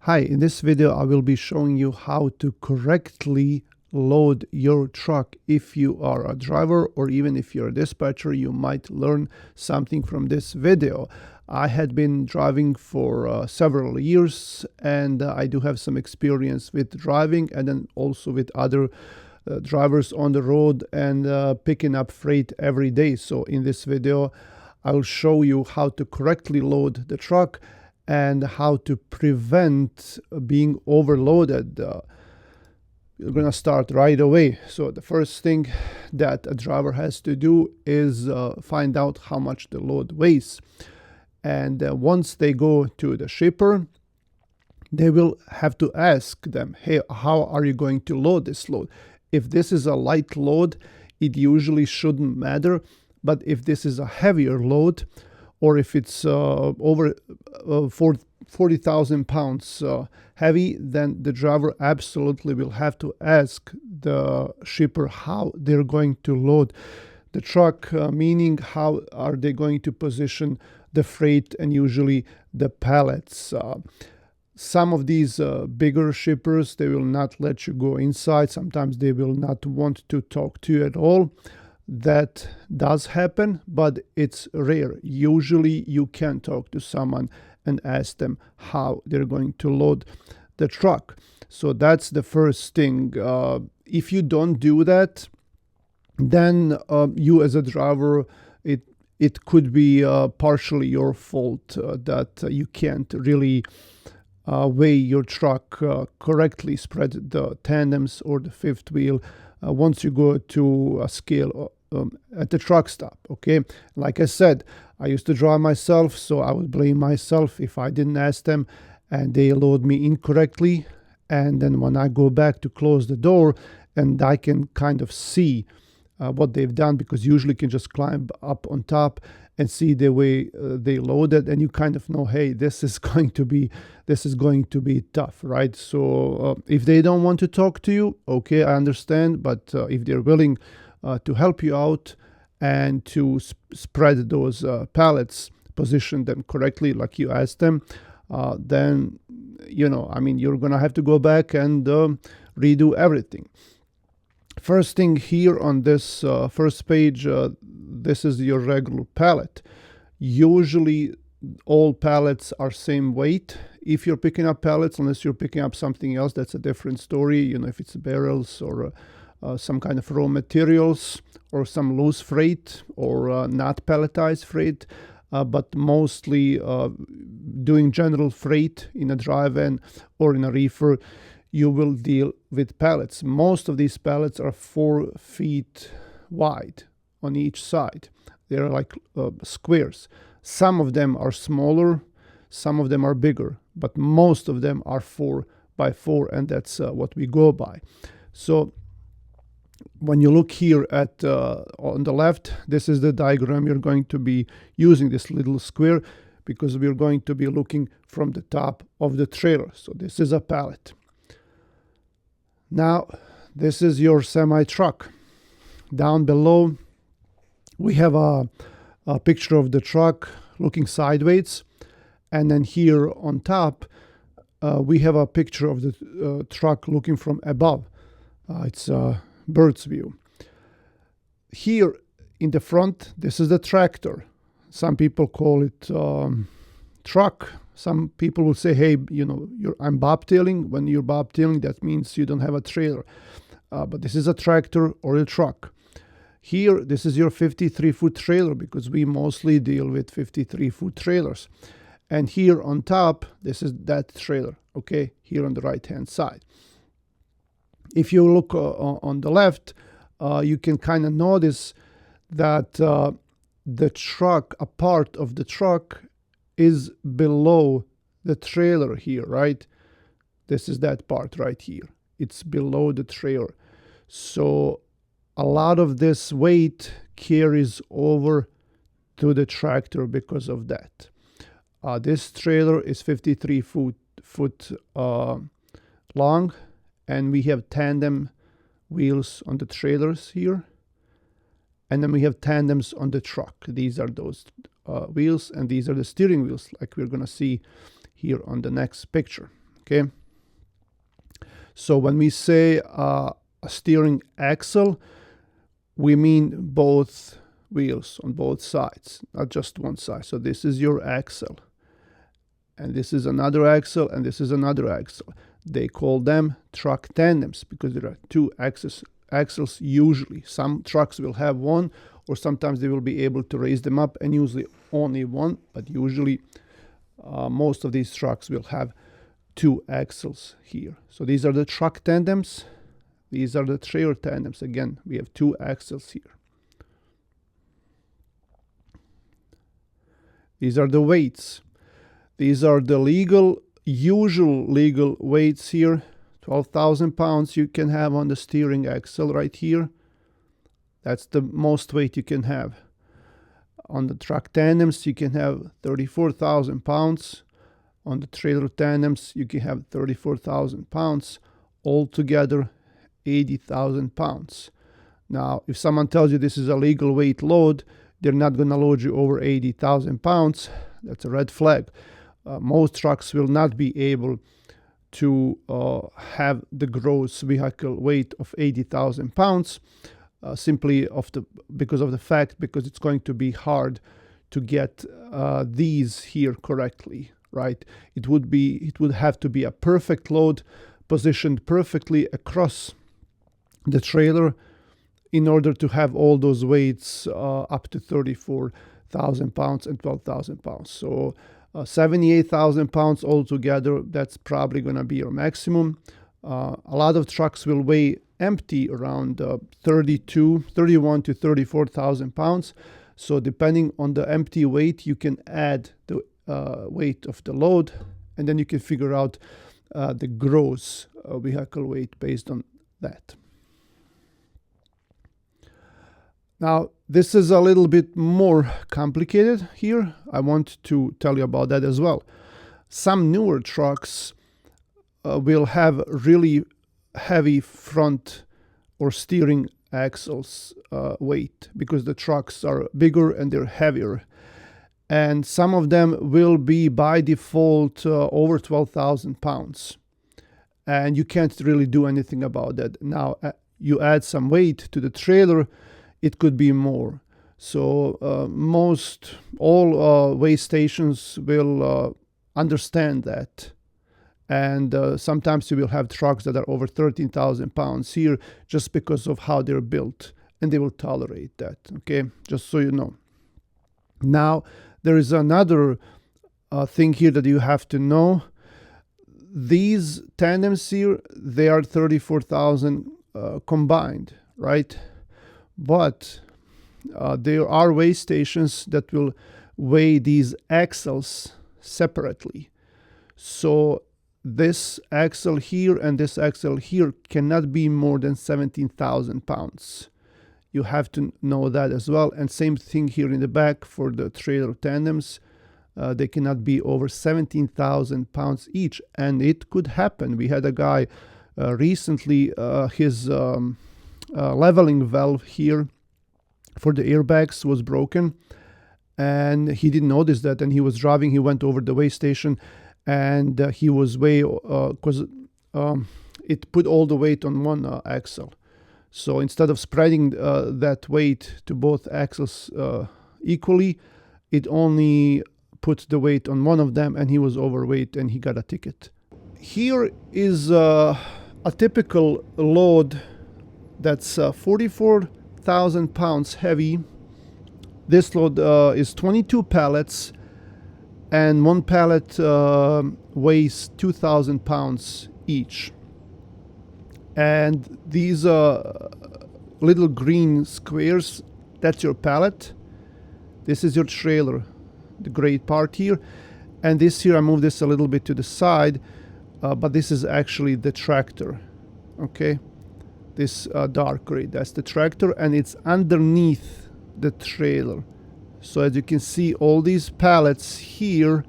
Hi, in this video I will be showing you how to correctly load your truck. If you are a driver or even if you're a dispatcher, you might learn something from this video. I had been driving for several years and I do have some experience with driving and then also with other drivers on the road and picking up freight every day. So in this video I will show you how to correctly load the truck and how to prevent being overloaded. You're gonna start right away. So the first thing that a driver has to do is find out how much the load weighs. And once they go to the shipper, they will have to ask them, hey, how are you going to load this load? If this is a light load, it usually shouldn't matter. But if this is a heavier load, or if it's over 40,000 pounds heavy, then the driver absolutely will have to ask the shipper how they're going to load the truck, meaning how are they going to position the freight and usually the pallets. Some of these bigger shippers, they will not let you go inside. Sometimes they will not want to talk to you at all. That does happen, but it's rare. Usually you can talk to someone and ask them how they're going to load the truck. So that's the first thing. If you don't do that, then you as a driver, it could be partially your fault that you can't really weigh your truck correctly, spread the tandems or the fifth wheel once you go to a scale at the truck stop. Okay, like I said, I used to drive myself, so I would blame myself if I didn't ask them and they load me incorrectly. And then when I go back to close the door, and I can kind of see what they've done, because usually you can just climb up on top and see the way they loaded, and you kind of know, hey, this is going to be tough, right? So if they don't want to talk to you, okay, I understand, but if they're willing to help you out and to spread those pallets, position them correctly like you asked them, then you're gonna have to go back and redo everything. First thing here on this first page, this is your regular pallet. Usually all pallets are same weight. If you're picking up pallets, unless you're picking up something else, that's a different story. If it's barrels or some kind of raw materials or some loose freight or not palletized freight, but mostly doing general freight in a dry van or in a reefer, you will deal with pallets. Most of these pallets are 4 feet wide on each side. They're like squares. Some of them are smaller, some of them are bigger, but most of them are 4 by 4, and that's what we go by. So when you look here at on the left, this is the diagram you're going to be using, this little square, because we're going to be looking from the top of the trailer. So this is a pallet. Now, this is your semi-truck. Down below, we have a picture of the truck looking sideways. And then here on top, we have a picture of the truck looking from above. It's a bird's view. Here in the front, this is the tractor. Some people call it truck. Some people will say, hey, I'm bobtailing. When you're bobtailing, that means you don't have a trailer. But this is a tractor or a truck. Here, this is your 53-foot trailer, because we mostly deal with 53-foot trailers. And here on top, this is that trailer, okay, here on the right-hand side. If you look on the left, you can kind of notice that the truck, a part of the truck, is below the trailer here, right? This is that part right here. It's below the trailer. So a lot of this weight carries over to the tractor because of that. This trailer is 53 foot long, and we have tandem wheels on the trailers here. And then we have tandems on the truck. These are those wheels, and these are the steering wheels, like we're going to see here on the next picture. Okay. So when we say a steering axle, we mean both wheels on both sides, not just one side. So this is your axle, and this is another axle, and this is another axle. They call them truck tandems because there are two axles usually. Some trucks will have one, or sometimes they will be able to raise them up, and usually only one, but usually most of these trucks will have two axles here. So these are the truck tandems. These are the trailer tandems. Again, we have two axles here. These are the weights. These are the usual legal weights here. 12,000 pounds you can have on the steering axle right here. That's the most weight you can have. On the truck tandems, you can have 34,000 pounds. On the trailer tandems, you can have 34,000 pounds. Altogether, 80,000 pounds. Now, if someone tells you this is a legal weight load, they're not going to load you over 80,000 pounds. That's a red flag. Most trucks will not be able to have the gross vehicle weight of 80,000 pounds simply because it's going to be hard to get these here correctly, right? It would have to be a perfect load positioned perfectly across the trailer in order to have all those weights up to 34,000 pounds and 12,000 pounds. So 78,000 pounds altogether, that's probably going to be your maximum. A lot of trucks will weigh empty around 31 to 34,000 pounds. So depending on the empty weight, you can add the weight of the load, and then you can figure out the gross vehicle weight based on that. Now, this is a little bit more complicated here. I want to tell you about that as well. Some newer trucks will have really heavy front or steering axles weight because the trucks are bigger and they're heavier. And some of them will be by default over 12,000 pounds. And you can't really do anything about that. Now, you add some weight to the trailer, it could be more. So all weigh stations will understand that. And sometimes you will have trucks that are over 13,000 pounds here just because of how they're built, and they will tolerate that, okay? Just so you know. Now, there is another thing here that you have to know. These tandems here, they are 34,000 combined, right? But there are weigh stations that will weigh these axles separately. So this axle here and this axle here cannot be more than 17,000 pounds. You have to know that as well. And same thing here in the back for the trailer tandems. They cannot be over 17,000 pounds each. And it could happen. We had a guy recently, his leveling valve here for the airbags was broken. And he didn't notice that. And he was driving. He went over the weigh station. And he was because it put all the weight on one axle. So instead of spreading that weight to both axles equally, it only put the weight on one of them, and he was overweight and he got a ticket. Here is a typical load that's 44,000 pounds heavy. This load is 22 pallets. And one pallet weighs 2,000 pounds each. And these little green squares, that's your pallet. This is your trailer, the gray part here. And this here, I move this a little bit to the side, but this is actually the tractor, okay? This dark gray, that's the tractor, and it's underneath the trailer. So as you can see, all these pallets here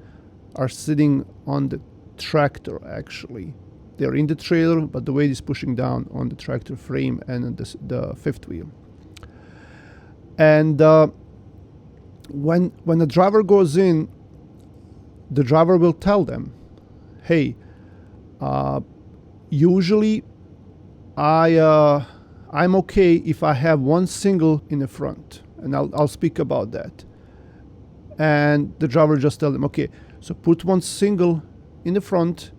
are sitting on the tractor, actually. They're in the trailer, but the weight is pushing down on the tractor frame and the fifth wheel. And when the driver goes in, the driver will tell them, hey, Usually I'm okay if I have one single in the front, and I'll speak about that. And the driver just tell them, okay, so put one single in the front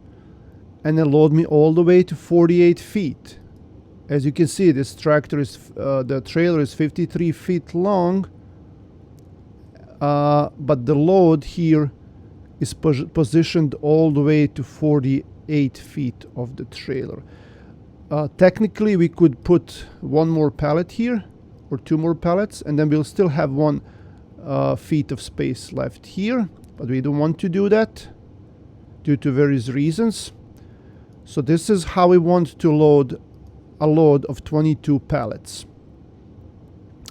and then load me all the way to 48 feet. As you can see, this tractor is, the trailer is 53 feet long, but the load here is positioned all the way to 48 feet of the trailer. Technically, we could put one more pallet here or two more pallets, and then we'll still have 1 feet of space left here, but we don't want to do that due to various reasons. So this is how we want to load a load of 22 pallets.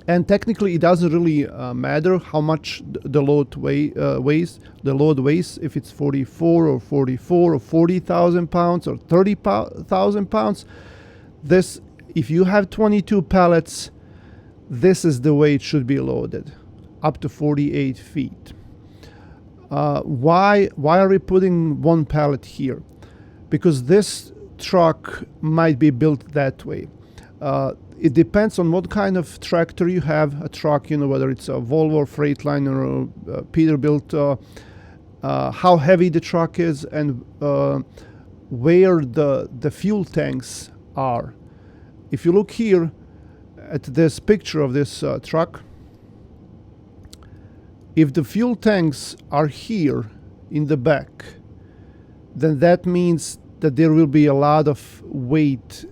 And technically it doesn't really matter how much the load weighs. The load weighs, if it's 44 or 40,000 pounds or 30,000 pounds. This, if you have 22 pallets, this is the way it should be loaded, up to 48 feet. Why are we putting one pallet here? Because this truck might be built that way. It depends on what kind of tractor you have, a truck, whether it's a Volvo, Freightliner, or Peterbilt, how heavy the truck is, and where the fuel tanks are. If you look here at this picture of this truck, if the fuel tanks are here in the back, then that means that there will be a lot of weight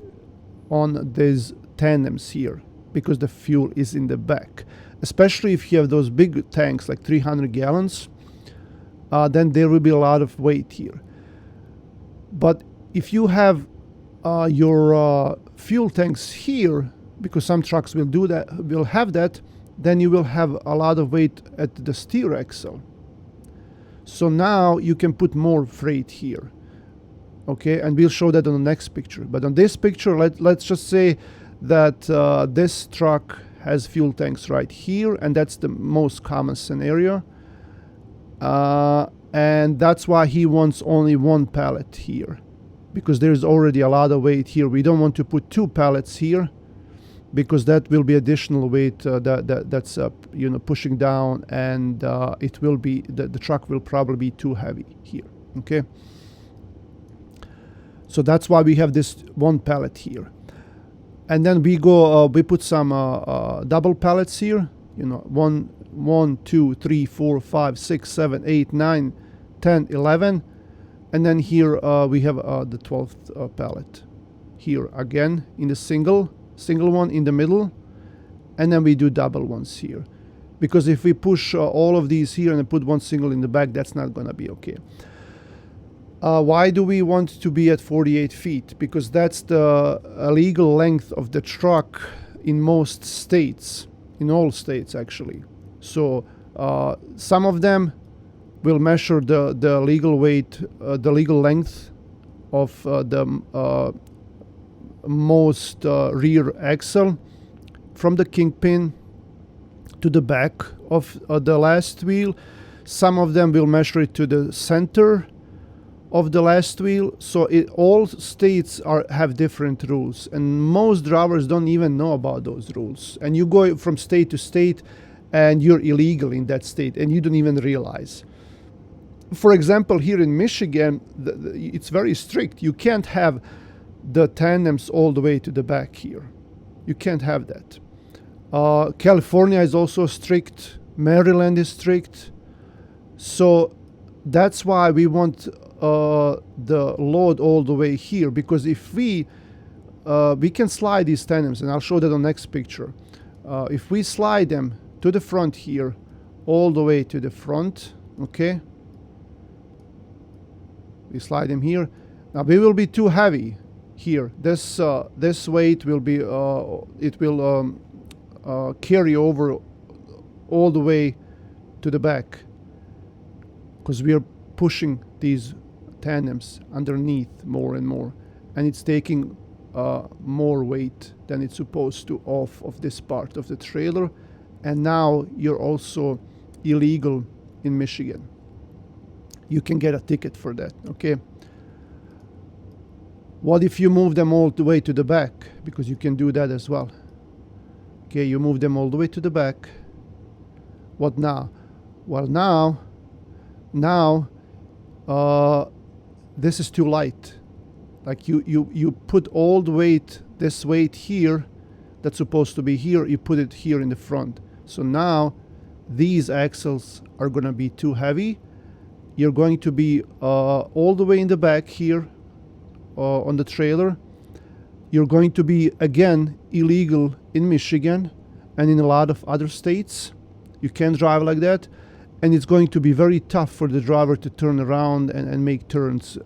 on these tandems here because the fuel is in the back. Especially if you have those big tanks like 300 gallons, then there will be a lot of weight here. But if you have your fuel tanks here, because some trucks will do that, will have that, then you will have a lot of weight at the steer axle. So now you can put more freight here. Okay, and we'll show that on the next picture. But on this picture, let's just say that this truck has fuel tanks right here, and that's the most common scenario. And that's why he wants only one pallet here, because there's already a lot of weight here. We don't want to put two pallets here, because that will be additional weight that's pushing down, and it will be the truck will probably be too heavy here. Okay. So that's why we have this one pallet here, and then we go. We put some double pallets here. 1, 2, 3, 4, 5, 6, 7, 8, 9, 10, 11, and then here we have the 12th pallet here again in the single one in the middle, and then we do double ones here, because if we push all of these here and put one single in the back, that's not gonna be okay. Why do we want to be at 48 feet? Because that's the legal length of the truck in most states, in all states actually. So some of them will measure the legal weight, the legal length of the most rear axle from the kingpin to the back of the last wheel. Some of them will measure it to the center of the last wheel. So all states have different rules, and most drivers don't even know about those rules, and you go from state to state and you're illegal in that state and you don't even realize. For example, here in Michigan, it's very strict. You can't have the tandems all the way to the back here. You can't have that. California is also strict. Maryland is strict. So that's why we want the load all the way here, because if we can slide these tandems, and I'll show that on the next picture. If we slide them to the front here, all the way to the front, okay, we slide them here. Now we will be too heavy here. This weight will be it will carry over all the way to the back, because we are pushing these tandems underneath more and more, and it's taking more weight than it's supposed to off of this part of the trailer. And now you're also illegal in Michigan. You can get a ticket for that. Okay. What if you move them all the way to the back? Because you can do that as well. Okay, you move them all the way to the back. What now? Well, now this is too light. Like you put all the weight, this weight here, that's supposed to be here, you put it here in the front. So now these axles are gonna be too heavy. You're going to be all the way in the back here on the trailer. You're going to be, again, illegal in Michigan and in a lot of other states. You can't drive like that. And it's going to be very tough for the driver to turn around and make turns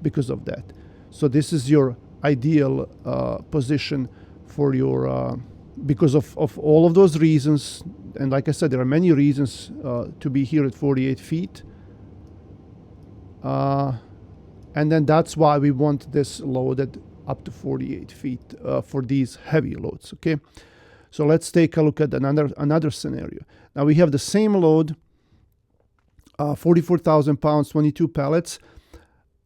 because of that. So this is your ideal position for your, because of all of those reasons. And like I said, there are many reasons to be here at 48 feet. And then that's why we want this loaded up to 48 feet for these heavy loads, okay? So let's take a look at another scenario. Now we have the same load, 44,000 pounds, 22 pallets,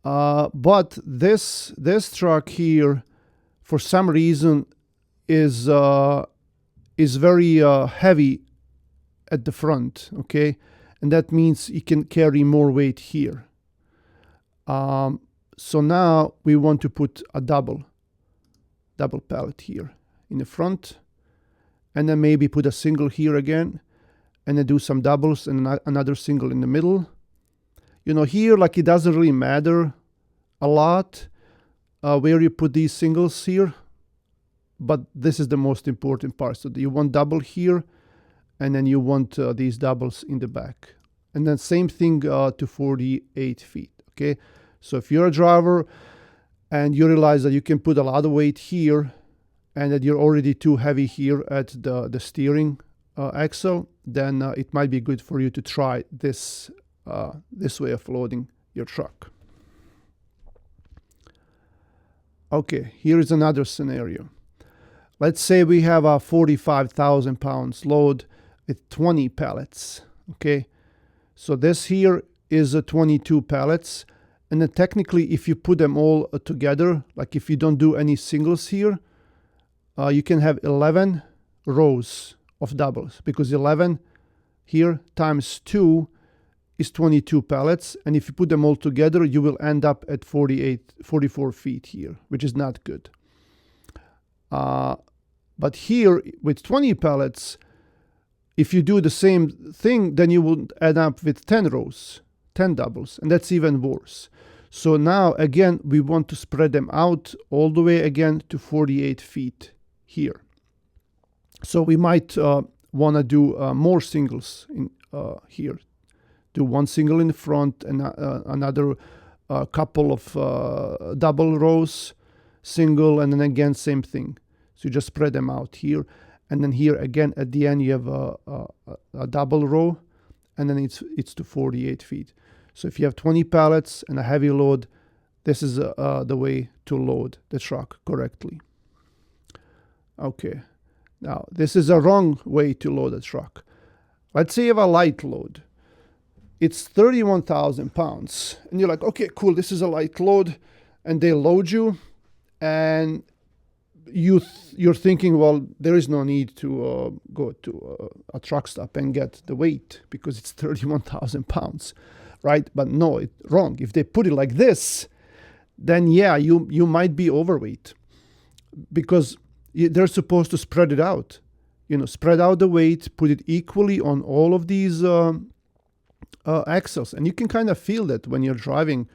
but this truck here, for some reason, is very heavy at the front, okay? And that means you can carry more weight here. So now we want to put a double pallet here in the front, and then maybe put a single here again, and then do some doubles and another single in the middle. You know, here, like, it doesn't really matter a lot where you put these singles here, but this is the most important part. So you want double here, and then you want these doubles in the back. And then same thing to 48 feet, okay? So if you're a driver and you realize that you can put a lot of weight here and that you're already too heavy here at the steering axle, then it might be good for you to try this way of loading your truck. Okay, here is another scenario. Let's say we have a 45,000 pounds load with 20 pallets, okay? So this here is a 22 pallets. And then technically, if you put them all together, like if you don't do any singles here, you can have 11 rows of doubles, because 11 here times 2 is 22 pallets. And if you put them all together, you will end up at 44 feet here, which is not good. But here with 20 pallets, if you do the same thing, then you will end up with 10 rows, 10 doubles, and that's even worse. So now, again, we want to spread them out all the way again to 48 feet here. So we might want to do more singles in here. Do one single in the front and another couple of double rows, single, and then again, same thing. So you just spread them out here. And then here, again, at the end, you have a double row, and then it's to 48 feet. So if you have 20 pallets and a heavy load, this is the way to load the truck correctly. Okay, now this is a wrong way to load a truck. Let's say you have a light load. It's 31,000 pounds. And you're like, okay, cool, this is a light load. And they load you, and you're thinking, well, there is no need to go to a truck stop and get the weight because it's 31,000 pounds. Right? But no, it's wrong. If they put it like this, then yeah, you might be overweight, because they're supposed to spread it out. You know, spread out the weight, put it equally on all of these axles. And you can kind of feel that when you're driving.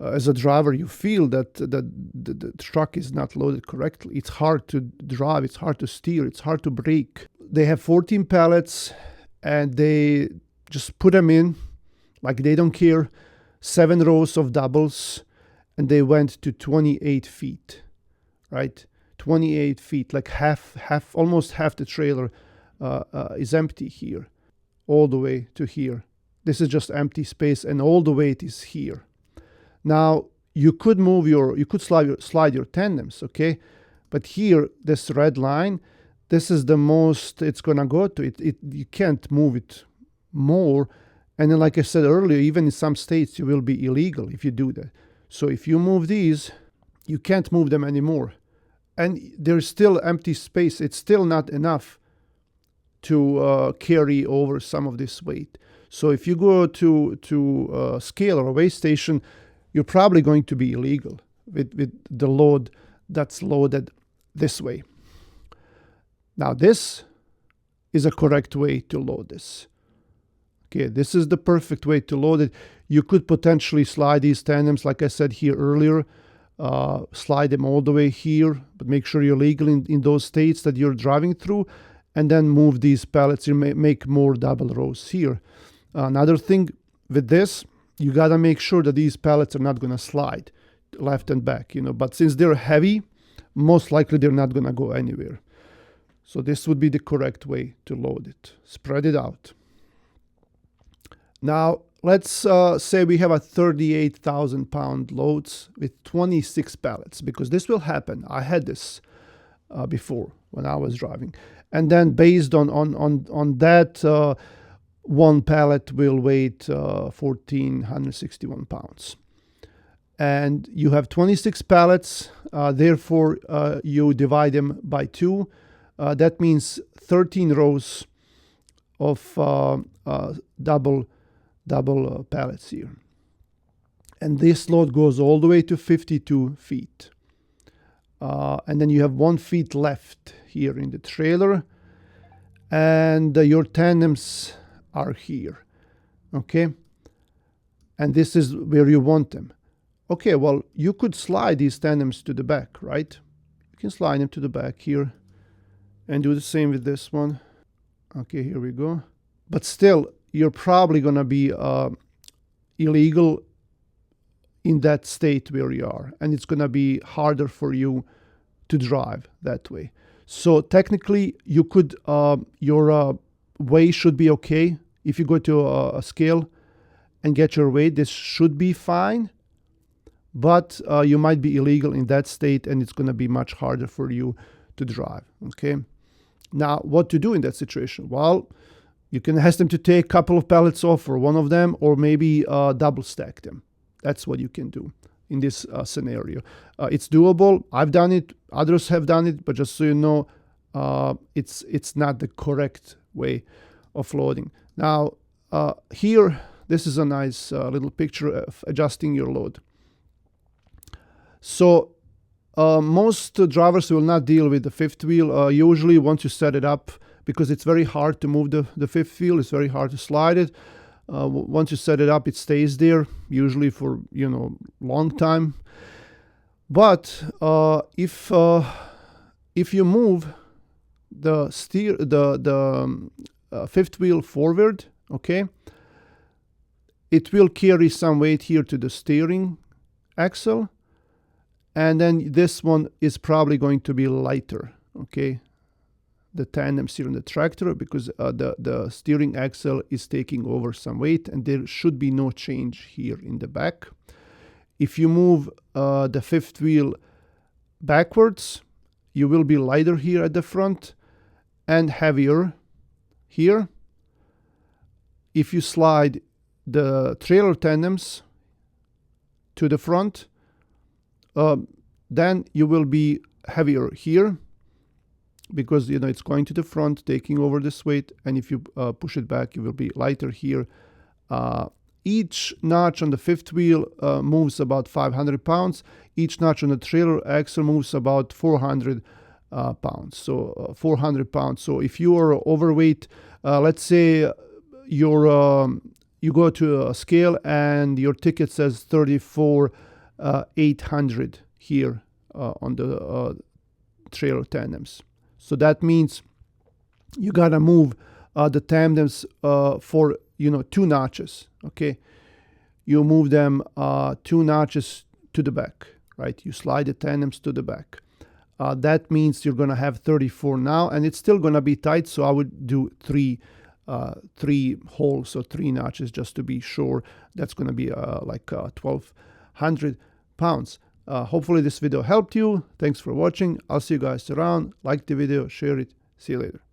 As a driver, you feel that the truck is not loaded correctly. It's hard to drive, it's hard to steer, it's hard to brake. They have 14 pallets, and they just put them in like they don't care. 7 rows of doubles, and they went to 28 feet, right? 28 feet, like almost half the trailer is empty here, all the way to here. This is just empty space, and all the weight is here. Now, you could slide your tandems, okay? But here, this red line, this is the most it's gonna go to. You can't move it more. And then, like I said earlier, even in some states, you will be illegal if you do that. So if you move these, you can't move them anymore. And there's still empty space. It's still not enough to carry over some of this weight. So if you go to a scale or a weigh station, you're probably going to be illegal with the load that's loaded this way. Now this is a correct way to load this. Okay, this is the perfect way to load it. You could potentially slide these tandems, like I said here earlier, slide them all the way here, but make sure you're legal in those states that you're driving through, and then move these pallets. You may make more double rows here. Another thing with this, you gotta make sure that these pallets are not gonna slide left and back, but since they're heavy, most likely they're not gonna go anywhere. So this would be the correct way to load it. Spread it out. Now, let's say we have a 38,000 pound loads with 26 pallets, because this will happen. I had this before when I was driving. And then based on that, one pallet will weigh 1,461 pounds. And you have 26 pallets, therefore you divide them by 2. That means 13 rows of double pallets here. And this load goes all the way to 52 feet. And then you have 1 foot left here in the trailer. And your tandems are here. Okay? And this is where you want them. Okay, well, you could slide these tandems to the back, right? You can slide them to the back here. And do the same with this one. Okay, here we go. But still, you're probably going to be illegal in that state where you are. And it's going to be harder for you to drive that way. So technically, you could, your weigh should be okay. If you go to a scale and get your weight, this should be fine. But you might be illegal in that state, and it's going to be much harder for you to drive. Okay. Now, what to do in that situation? Well, you can ask them to take a couple of pallets off, or one of them, or maybe double stack them. That's what you can do in this scenario. It's doable. I've done it. Others have done it. But just so you know, it's not the correct way of loading. Now, here, this is a nice little picture of adjusting your load. So most drivers will not deal with the fifth wheel. Usually once you set it up, because it's very hard to move the fifth wheel, it's very hard to slide it. Once you set it up, it stays there, usually for, long time. But if you move the fifth wheel forward, okay, it will carry some weight here to the steering axle. And then this one is probably going to be lighter, okay? The tandems here on the tractor, because the steering axle is taking over some weight, and there should be no change here in the back. If you move the fifth wheel backwards, you will be lighter here at the front and heavier here. If you slide the trailer tandems to the front, then you will be heavier here, because it's going to the front, taking over this weight. And if you push it back, you will be lighter here. Each notch on the fifth wheel moves about 500 pounds. Each notch on the trailer axle moves about 400 pounds. So 400 pounds. So if you are overweight, let's say you go to a scale and your ticket says 34,800 here on the trailer tandems. So that means you gotta move the tandems for 2 notches. Okay, you move them 2 notches to the back, right? You slide the tandems to the back. That means you're gonna have 34 now, and it's still gonna be tight. So I would do 3 holes or 3 notches just to be sure. That's gonna be like 1,200 pounds. Hopefully this video helped you. Thanks for watching. I'll see you guys around. Like the video, share it. See you later.